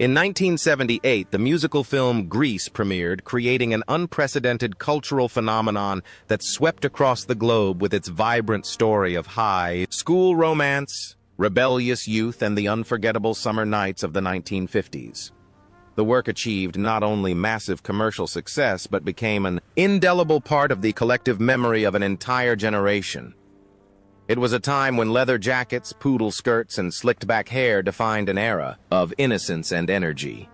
In 1978, the musical film Grease premiered, creating an unprecedented cultural phenomenon that swept across the globe with its vibrant story of high school romance, rebellious youth, and the unforgettable summer nights of the 1950s. The work achieved not only massive commercial success, but became an indelible part of the collective memory of an entire generation. It was a time when leather jackets, poodle skirts, and slicked-back hair defined an era of innocence and energy.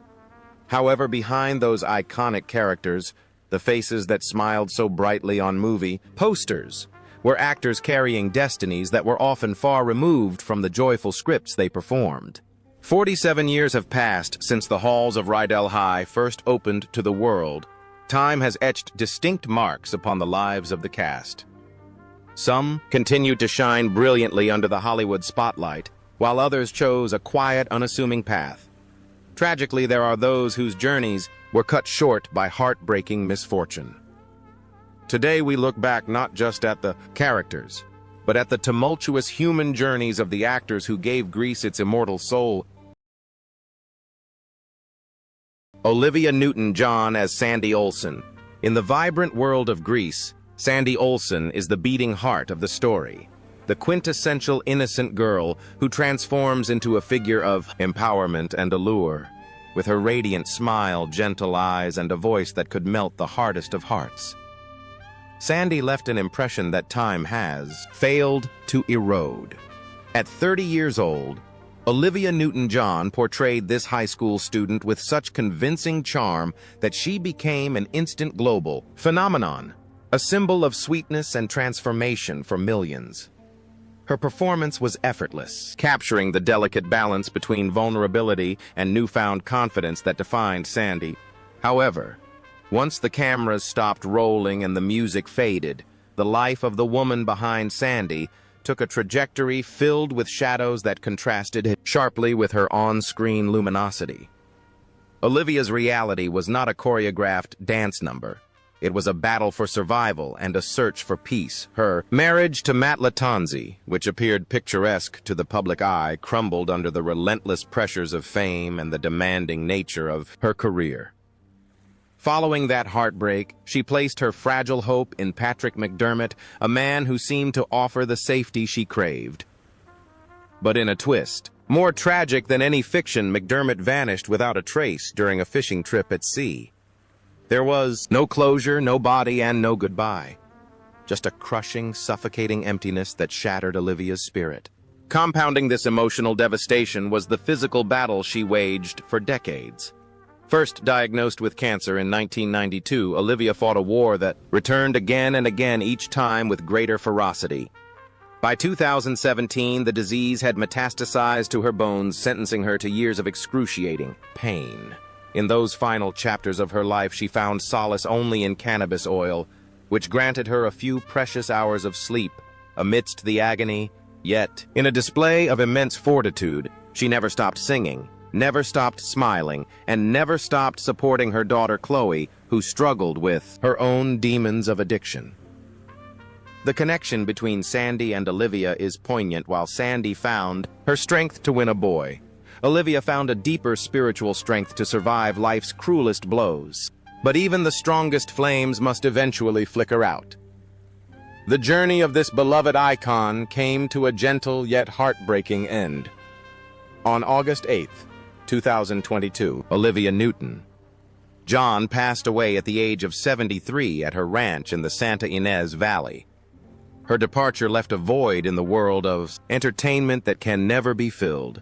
However, behind those iconic characters, the faces that smiled so brightly on movie posters, were actors carrying destinies that were often far removed from the joyful scripts they performed. 47 years have passed since the halls of Rydell High first opened to the world. Time has etched distinct marks upon the lives of the cast. Some continued to shine brilliantly under the Hollywood spotlight, while others chose a quiet, unassuming path. Tragically, there are those whose journeys were cut short by heartbreaking misfortune. Today, we look back not just at the characters, but at the tumultuous human journeys of the actors who gave Grease its immortal soul. Olivia Newton-John as Sandy Olson. In the vibrant world of Grease, Sandy Olson is the beating heart of the story, the quintessential innocent girl who transforms into a figure of empowerment and allure, with her radiant smile, gentle eyes, and a voice that could melt the hardest of hearts. Sandy left an impression that time has failed to erode. At 30 years old, Olivia Newton-John portrayed this high school student with such convincing charm that she became an instant global phenomenon, a symbol of sweetness and transformation for millions. Her performance was effortless, capturing the delicate balance between vulnerability and newfound confidence that defined Sandy. However, once the cameras stopped rolling and the music faded, the life of the woman behind Sandy took a trajectory filled with shadows that contrasted sharply with her on-screen luminosity. Olivia's reality was not a choreographed dance number. It was a battle for survival and a search for peace. Her marriage to Matt Lattanzi, which appeared picturesque to the public eye, crumbled under the relentless pressures of fame and the demanding nature of her career. Following that heartbreak, she placed her fragile hope in Patrick McDermott, a man who seemed to offer the safety she craved. But in a twist, more tragic than any fiction, McDermott vanished without a trace during a fishing trip at sea. There was no closure, no body, and no goodbye. Just a crushing, suffocating emptiness that shattered Olivia's spirit. Compounding this emotional devastation was the physical battle she waged for decades. First diagnosed with cancer in 1992, Olivia fought a war that returned again and again, each time with greater ferocity. By 2017, the disease had metastasized to her bones, sentencing her to years of excruciating pain. In those final chapters of her life, she found solace only in cannabis oil, which granted her a few precious hours of sleep amidst the agony. Yet, in a display of immense fortitude, she never stopped singing, never stopped smiling, and never stopped supporting her daughter Chloe, who struggled with her own demons of addiction. The connection between Sandy and Olivia is poignant. While Sandy found her strength to win a boy, Olivia found a deeper spiritual strength to survive life's cruelest blows. But even the strongest flames must eventually flicker out. The journey of this beloved icon came to a gentle yet heartbreaking end. On August 8, 2022, Olivia Newton-John passed away at the age of 73 at her ranch in the Santa Ynez Valley. Her departure left a void in the world of entertainment that can never be filled.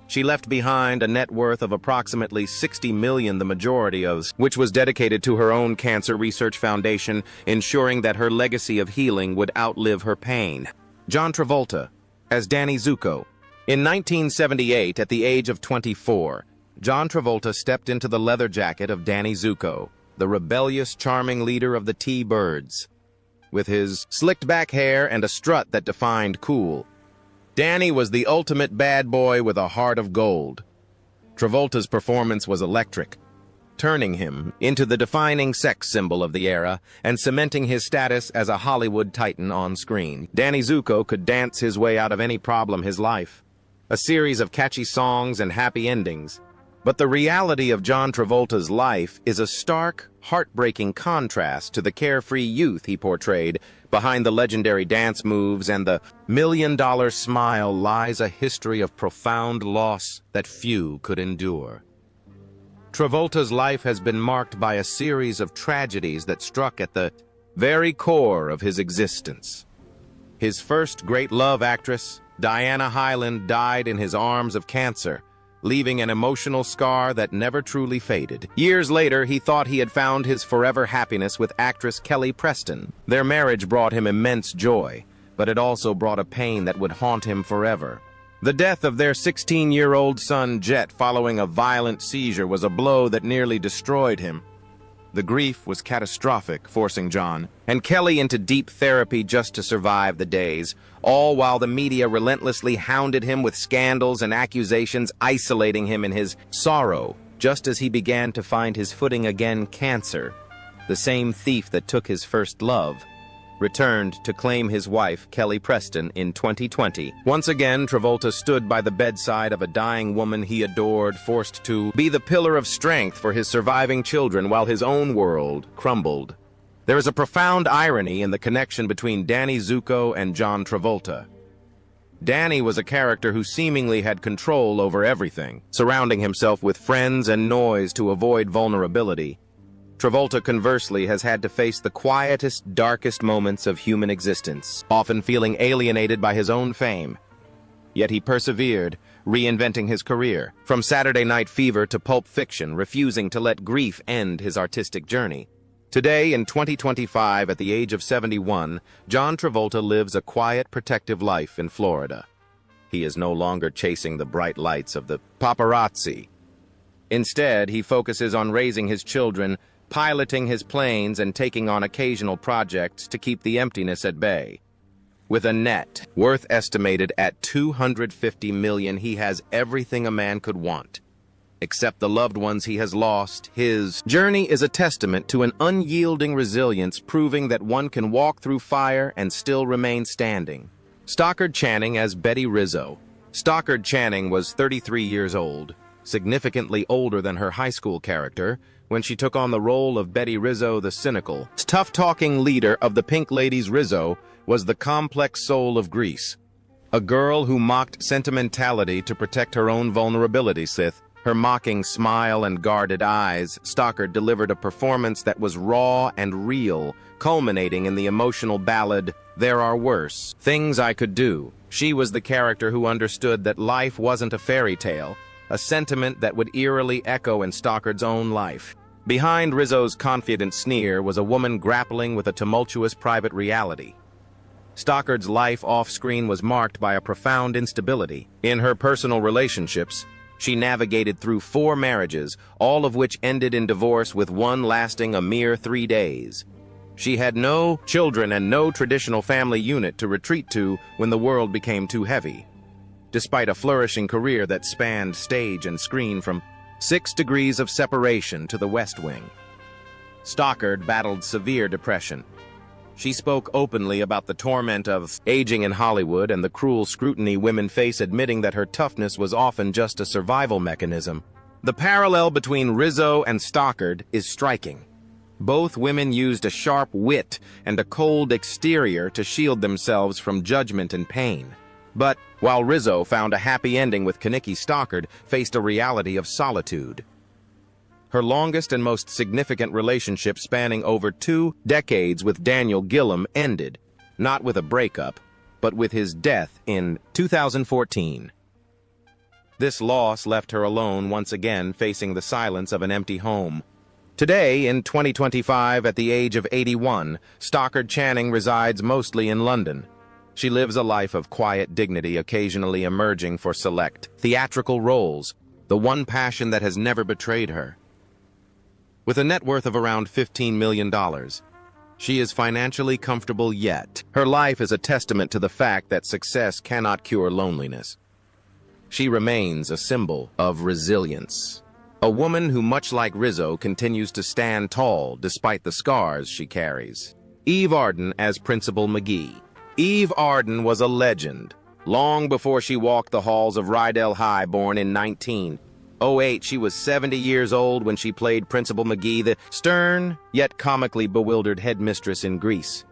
She left behind a net worth of approximately $60 million, the majority of which was dedicated to her own cancer research foundation, ensuring that her legacy of healing would outlive her pain. John Travolta as Danny Zuko. In 1978, at the age of 24, John Travolta stepped into the leather jacket of Danny Zuko, the rebellious, charming leader of the T-Birds. With his slicked-back hair and a strut that defined cool, Danny was the ultimate bad boy with a heart of gold. Travolta's performance was electric, turning him into the defining sex symbol of the era and cementing his status as a Hollywood titan on screen. Danny Zuko could dance his way out of any problem his life. A series of catchy songs and happy endings, But the reality of John Travolta's life is a stark, heartbreaking contrast to the carefree youth he portrayed. Behind the legendary dance moves and the million-dollar smile lies a history of profound loss that few could endure. Travolta's life has been marked by a series of tragedies that struck at the very core of his existence. His first great love actress, Diana Hyland, died in his arms of cancer, leaving an emotional scar that never truly faded. Years later, he thought he had found his forever happiness with actress Kelly Preston. Their marriage brought him immense joy, but it also brought a pain that would haunt him forever. The death of their 16-year-old son, Jet, following a violent seizure was a blow that nearly destroyed him. The grief was catastrophic, forcing John and Kelly into deep therapy just to survive the days, all while the media relentlessly hounded him with scandals and accusations, isolating him in his sorrow, just as he began to find his footing again. Cancer, the same thief that took his first love, returned to claim his wife, Kelly Preston, in 2020. Once again, Travolta stood by the bedside of a dying woman he adored, forced to be the pillar of strength for his surviving children while his own world crumbled. There is a profound irony in the connection between Danny Zuko and John Travolta. Danny was a character who seemingly had control over everything, surrounding himself with friends and noise to avoid vulnerability. Travolta, conversely, has had to face the quietest, darkest moments of human existence, often feeling alienated by his own fame. Yet he persevered, reinventing his career, from Saturday Night Fever to Pulp Fiction, refusing to let grief end his artistic journey. Today, in 2025, at the age of 71, John Travolta lives a quiet, protective life in Florida. He is no longer chasing the bright lights of the paparazzi. Instead, he focuses on raising his children, piloting his planes, and taking on occasional projects to keep the emptiness at bay. With a net worth estimated at $250 million, he has everything a man could want, except the loved ones he has lost. His journey is a testament to an unyielding resilience, proving that one can walk through fire and still remain standing. Stockard Channing as Betty Rizzo. Stockard Channing was 33 years old, significantly older than her high school character, when she took on the role of Betty Rizzo, the cynical, tough-talking leader of the Pink Ladies. Rizzo was the complex soul of Grease, a girl who mocked sentimentality to protect her own vulnerability. With her mocking smile and guarded eyes, Stockard delivered a performance that was raw and real, culminating in the emotional ballad, "There Are Worse Things I Could Do." She was the character who understood that life wasn't a fairy tale, a sentiment that would eerily echo in Stockard's own life. Behind Rizzo's confident sneer was a woman grappling with a tumultuous private reality. Stockard's life off-screen was marked by a profound instability. In her personal relationships, she navigated through 4 marriages, all of which ended in divorce, with one lasting a mere 3 days. She had no children and no traditional family unit to retreat to when the world became too heavy. Despite a flourishing career that spanned stage and screen from 6 Degrees of Separation to The West Wing, Stockard battled severe depression. She spoke openly about the torment of aging in Hollywood and the cruel scrutiny women face, admitting that her toughness was often just a survival mechanism. The parallel between Rizzo and Stockard is striking. Both women used a sharp wit and a cold exterior to shield themselves from judgment and pain. But while Rizzo found a happy ending with Kaniki, Stockard faced a reality of solitude. Her longest and most significant relationship, spanning over 2 decades with Daniel Gillum, ended, not with a breakup, but with his death in 2014. This loss left her alone once again, facing the silence of an empty home. Today, in 2025, at the age of 81, Stockard Channing resides mostly in London. She lives a life of quiet dignity, occasionally emerging for select theatrical roles, the one passion that has never betrayed her. With a net worth of around $15 million, she is financially comfortable, yet her life is a testament to the fact that success cannot cure loneliness. She remains a symbol of resilience. A woman who, much like Rizzo, continues to stand tall despite the scars she carries. Eve Arden as Principal McGee. Eve Arden was a legend, long before she walked the halls of Rydell High. Born in 1902 '08, she was 70 years old when she played Principal McGee, the stern, yet comically bewildered headmistress in Grease.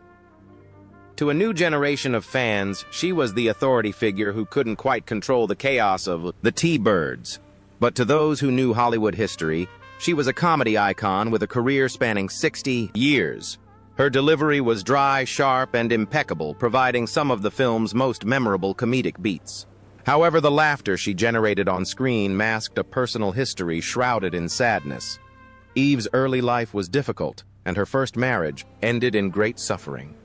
To a new generation of fans, she was the authority figure who couldn't quite control the chaos of the T-Birds. But to those who knew Hollywood history, she was a comedy icon with a career spanning 60 years. Her delivery was dry, sharp, and impeccable, providing some of the film's most memorable comedic beats. However, the laughter she generated on screen masked a personal history shrouded in sadness. Eve's early life was difficult, and her first marriage ended in great suffering.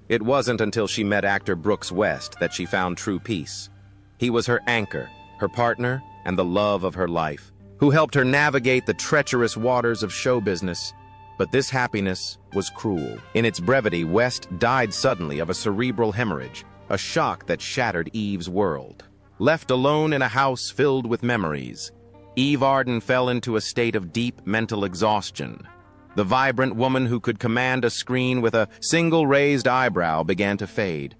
It wasn't until she met actor Brooks West that she found true peace. He was her anchor, her partner, and the love of her life, who helped her navigate the treacherous waters of show business. But this happiness was cruel. In its brevity, West died suddenly of a cerebral hemorrhage, a shock that shattered Eve's world. Left alone in a house filled with memories, Eve Arden fell into a state of deep mental exhaustion. The vibrant woman who could command a screen with a single raised eyebrow began to fade.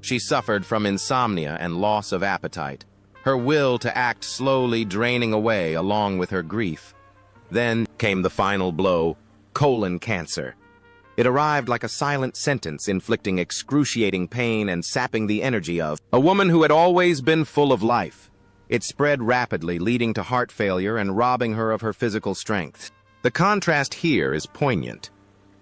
She suffered from insomnia and loss of appetite, her will to act slowly draining away along with her grief. Then came the final blow, colon cancer. It arrived like a silent sentence, inflicting excruciating pain and sapping the energy of a woman who had always been full of life. It spread rapidly, leading to heart failure and robbing her of her physical strength. The contrast here is poignant.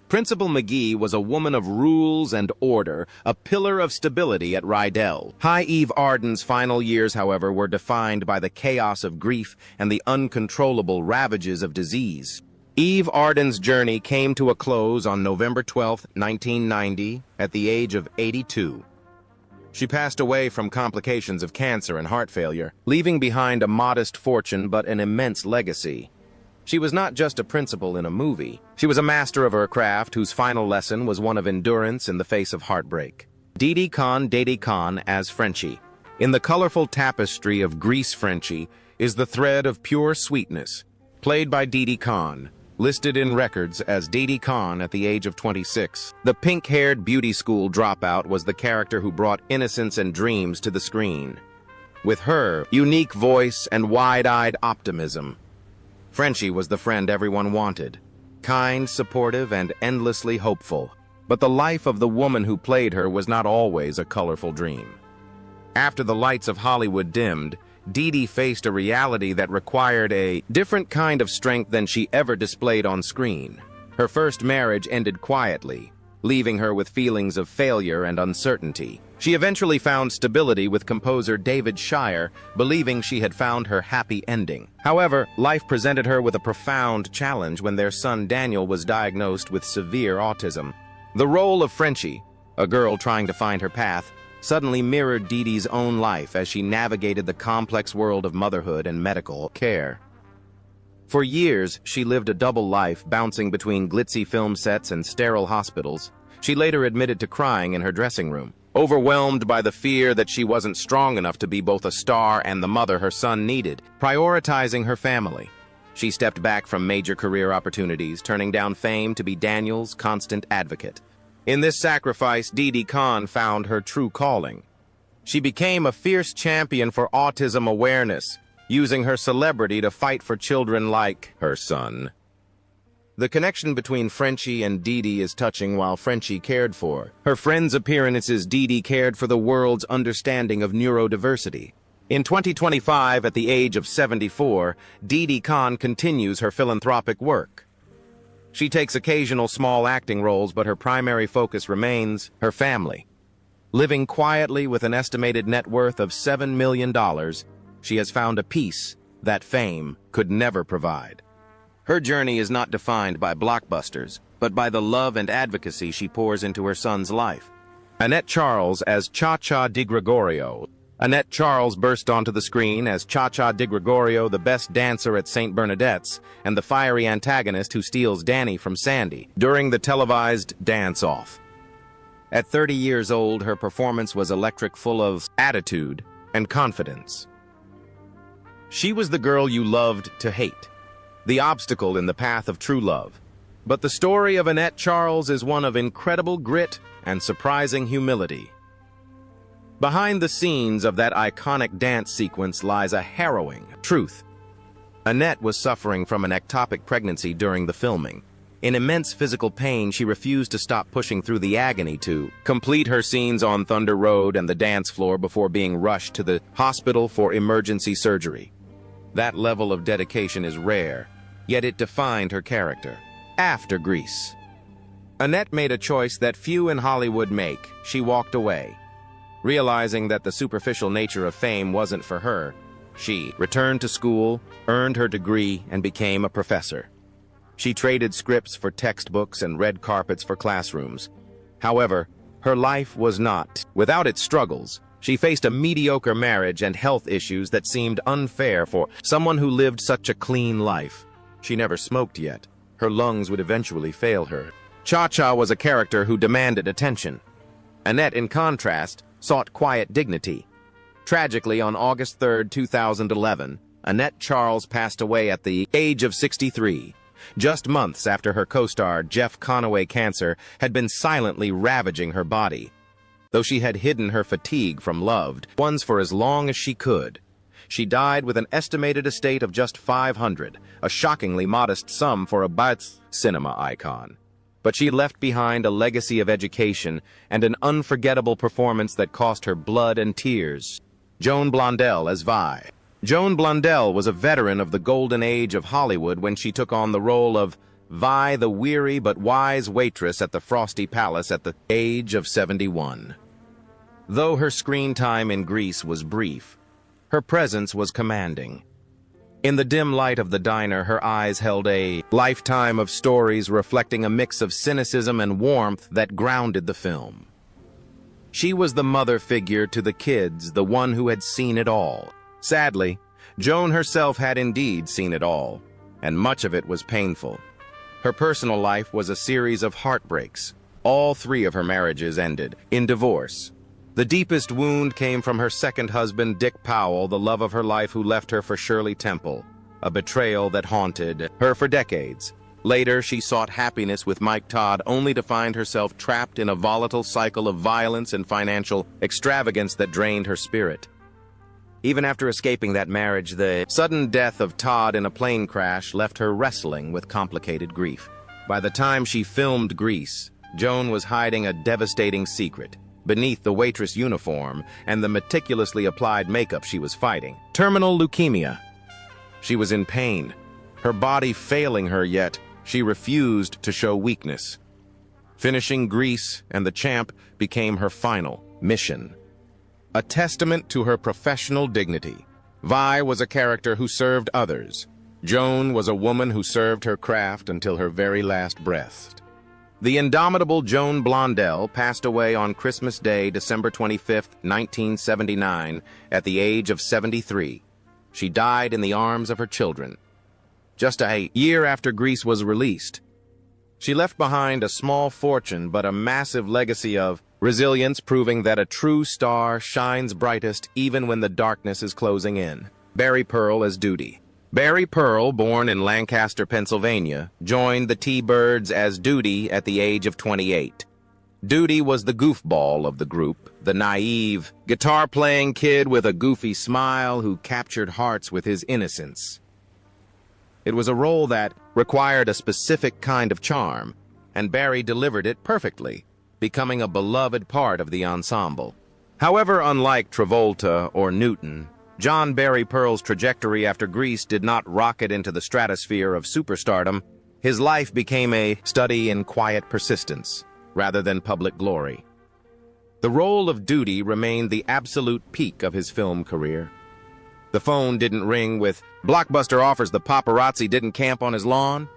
Principal McGee was a woman of rules and order, a pillar of stability at Rydell. High Eve Arden's final years, however, were defined by the chaos of grief and the uncontrollable ravages of disease. Eve Arden's journey came to a close on November 12, 1990, at the age of 82. She passed away from complications of cancer and heart failure, leaving behind a modest fortune but an immense legacy. She was not just a principal in a movie. She was a master of her craft whose final lesson was one of endurance in the face of heartbreak. Didi Conn as Frenchie. In the colorful tapestry of Grease Frenchie is the thread of pure sweetness, played by Didi Conn, listed in records as Didi Conn at the age of 26. The pink-haired beauty school dropout was the character who brought innocence and dreams to the screen. With her unique voice and wide-eyed optimism, Frenchie was the friend everyone wanted, kind, supportive, and endlessly hopeful. But the life of the woman who played her was not always a colorful dream. After the lights of Hollywood dimmed, Didi faced a reality that required a different kind of strength than she ever displayed on screen. Her first marriage ended quietly, leaving her with feelings of failure and uncertainty. She eventually found stability with composer David Shire, believing she had found her happy ending. However, life presented her with a profound challenge when their son Daniel was diagnosed with severe autism. The role of Frenchie, a girl trying to find her path, suddenly mirrored Didi's own life as she navigated the complex world of motherhood and medical care. For years, she lived a double life, bouncing between glitzy film sets and sterile hospitals. She later admitted to crying in her dressing room, overwhelmed by the fear that she wasn't strong enough to be both a star and the mother her son needed. Prioritizing her family, she stepped back from major career opportunities, turning down fame to be Daniel's constant advocate. In this sacrifice, Didi Conn found her true calling. She became a fierce champion for autism awareness, using her celebrity to fight for children like her son. The connection between Frenchie and Didi is touching. While Frenchie cared for her friends' appearances, Didi cared for the world's understanding of neurodiversity. In 2025, at the age of 74, Didi Conn continues her philanthropic work. She takes occasional small acting roles, but her primary focus remains her family. Living quietly with an estimated net worth of $7 million, she has found a peace that fame could never provide. Her journey is not defined by blockbusters, but by the love and advocacy she pours into her son's life. Annette Charles as Cha-Cha Di Gregorio. Annette Charles burst onto the screen as Cha-Cha Di Gregorio, the best dancer at St. Bernadette's, and the fiery antagonist who steals Danny from Sandy during the televised dance-off. At 30 years old, her performance was electric, full of attitude and confidence. She was the girl you loved to hate, the obstacle in the path of true love. But the story of Annette Charles is one of incredible grit and surprising humility. Behind the scenes of that iconic dance sequence lies a harrowing truth. Annette was suffering from an ectopic pregnancy during the filming. In immense physical pain, she refused to stop pushing through the agony to complete her scenes on Thunder Road and the dance floor before being rushed to the hospital for emergency surgery. That level of dedication is rare, yet it defined her character. After Grease, Annette made a choice that few in Hollywood make. She walked away. Realizing that the superficial nature of fame wasn't for her, she returned to school, earned her degree, and became a professor. She traded scripts for textbooks and red carpets for classrooms. However, her life was not without its struggles. She faced a mediocre marriage and health issues that seemed unfair for someone who lived such a clean life. She never smoked yet. Her lungs would eventually fail her. Cha-Cha was a character who demanded attention. Annette, in contrast, sought quiet dignity. Tragically, on August 3, 2011, Annette Charles passed away at the age of 63. Just months after her co-star Jeff Conaway cancer had been silently ravaging her body. Though she had hidden her fatigue from loved ones for as long as she could, she died with an estimated estate of just $500, a shockingly modest sum for a cinema icon. But she left behind a legacy of education and an unforgettable performance that cost her blood and tears. Joan Blondell as Vi. Joan Blondell was a veteran of the golden age of Hollywood when she took on the role of Vi, the weary but wise waitress at the Frosty Palace at the age of 71. Though her screen time in Grease was brief, her presence was commanding. In the dim light of the diner, her eyes held a lifetime of stories reflecting a mix of cynicism and warmth that grounded the film. She was the mother figure to the kids, the one who had seen it all. Sadly, Joan herself had indeed seen it all, and much of it was painful. Her personal life was a series of heartbreaks. All 3 of her marriages ended in divorce. The deepest wound came from her second husband, Dick Powell, the love of her life who left her for Shirley Temple, a betrayal that haunted her for decades. Later, she sought happiness with Mike Todd, only to find herself trapped in a volatile cycle of violence and financial extravagance that drained her spirit. Even after escaping that marriage, the sudden death of Todd in a plane crash left her wrestling with complicated grief. By the time she filmed Grease, Joan was hiding a devastating secret beneath the waitress uniform and the meticulously applied makeup she was fighting. Terminal leukemia. She was in pain, her body failing her, yet she refused to show weakness. Finishing Grease and The Champ became her final mission. A testament to her professional dignity. Vi was a character who served others. Joan was a woman who served her craft until her very last breath. The indomitable Joan Blondell passed away on Christmas Day, December 25, 1979, at the age of 73. She died in the arms of her children. Just a year after Grease was released, she left behind a small fortune but a massive legacy of resilience, proving that a true star shines brightest even when the darkness is closing in. Barry Pearl as Doody. Barry Pearl, born in Lancaster, Pennsylvania, joined the T-Birds as Doody at the age of 28. Doody was the goofball of the group, the naive, guitar-playing kid with a goofy smile who captured hearts with his innocence. It was a role that required a specific kind of charm, and Barry delivered it perfectly, becoming a beloved part of the ensemble. However, unlike Travolta or Newton, John Barry Pearl's trajectory after Grease did not rocket into the stratosphere of superstardom. His life became a study in quiet persistence, rather than public glory. The role of Doody remained the absolute peak of his film career. The phone didn't ring with blockbuster offers, the paparazzi didn't camp on his lawn.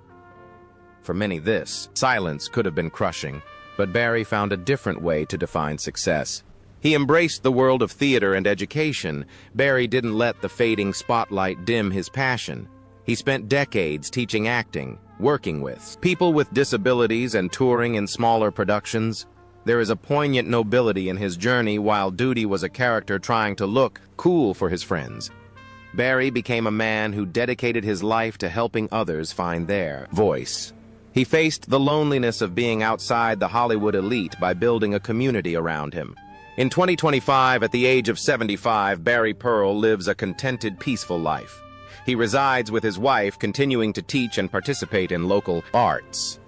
For many, this silence could have been crushing, but Barry found a different way to define success. He embraced the world of theater and education. Barry didn't let the fading spotlight dim his passion. He spent decades teaching acting, working with people with disabilities and touring in smaller productions. There is a poignant nobility in his journey. While Doody was a character trying to look cool for his friends, Barry became a man who dedicated his life to helping others find their voice. He faced the loneliness of being outside the Hollywood elite by building a community around him. In 2025, at the age of 75, Barry Pearl lives a contented, peaceful life. he resides with his wife, continuing to teach and participate in local arts.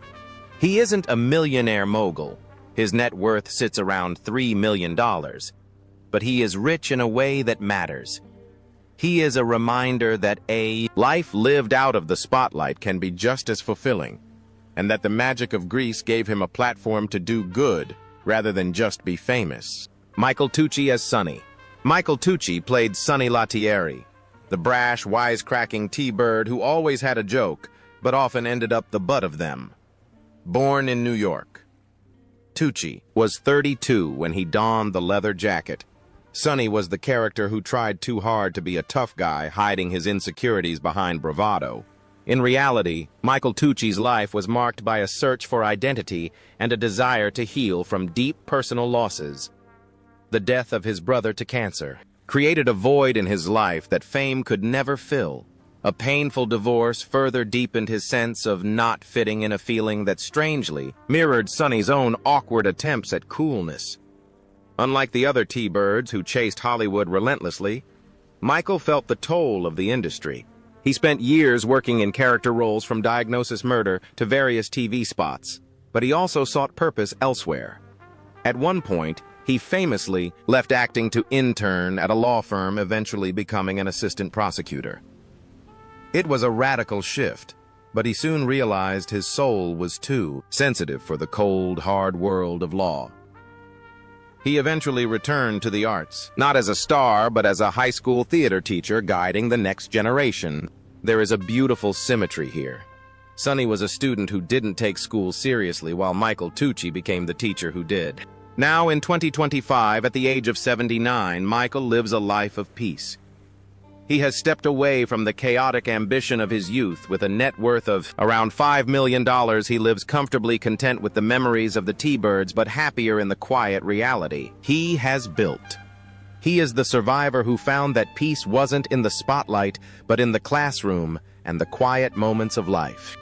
He isn't a millionaire mogul. His net worth sits around $3 million. But he is rich in a way that matters. He is a reminder that a life lived out of the spotlight can be just as fulfilling, and that the magic of Grease gave him a platform to do good rather than just be famous. Michael Tucci as Sonny. Michael Tucci played Sonny Lettieri, the brash, wisecracking T-Bird who always had a joke, but often ended up the butt of them. Born in New York, Tucci was 32 when he donned the leather jacket. Sonny was the character who tried too hard to be a tough guy, hiding his insecurities behind bravado. In reality, Michael Tucci's life was marked by a search for identity and a desire to heal from deep personal losses. The death of his brother to cancer created a void in his life that fame could never fill. A painful divorce further deepened his sense of not fitting in, a feeling that strangely mirrored Sonny's own awkward attempts at coolness. Unlike the other T-Birds who chased Hollywood relentlessly, Michael felt the toll of the industry. He spent years working in character roles from Diagnosis Murder to various TV spots, but he also sought purpose elsewhere. At one point, he famously left acting to intern at a law firm, eventually becoming an assistant prosecutor. It was a radical shift, but he soon realized his soul was too sensitive for the cold, hard world of law. He eventually returned to the arts, not as a star, but as a high school theater teacher guiding the next generation. There is a beautiful symmetry here. Sonny was a student who didn't take school seriously, while Michael Tucci became the teacher who did. Now, in 2025, at the age of 79, Michael lives a life of peace. He has stepped away from the chaotic ambition of his youth. With a net worth of around $5 million, he lives comfortably content with the memories of the T-Birds, but happier in the quiet reality he has built. He is the survivor who found that peace wasn't in the spotlight, but in the classroom and the quiet moments of life.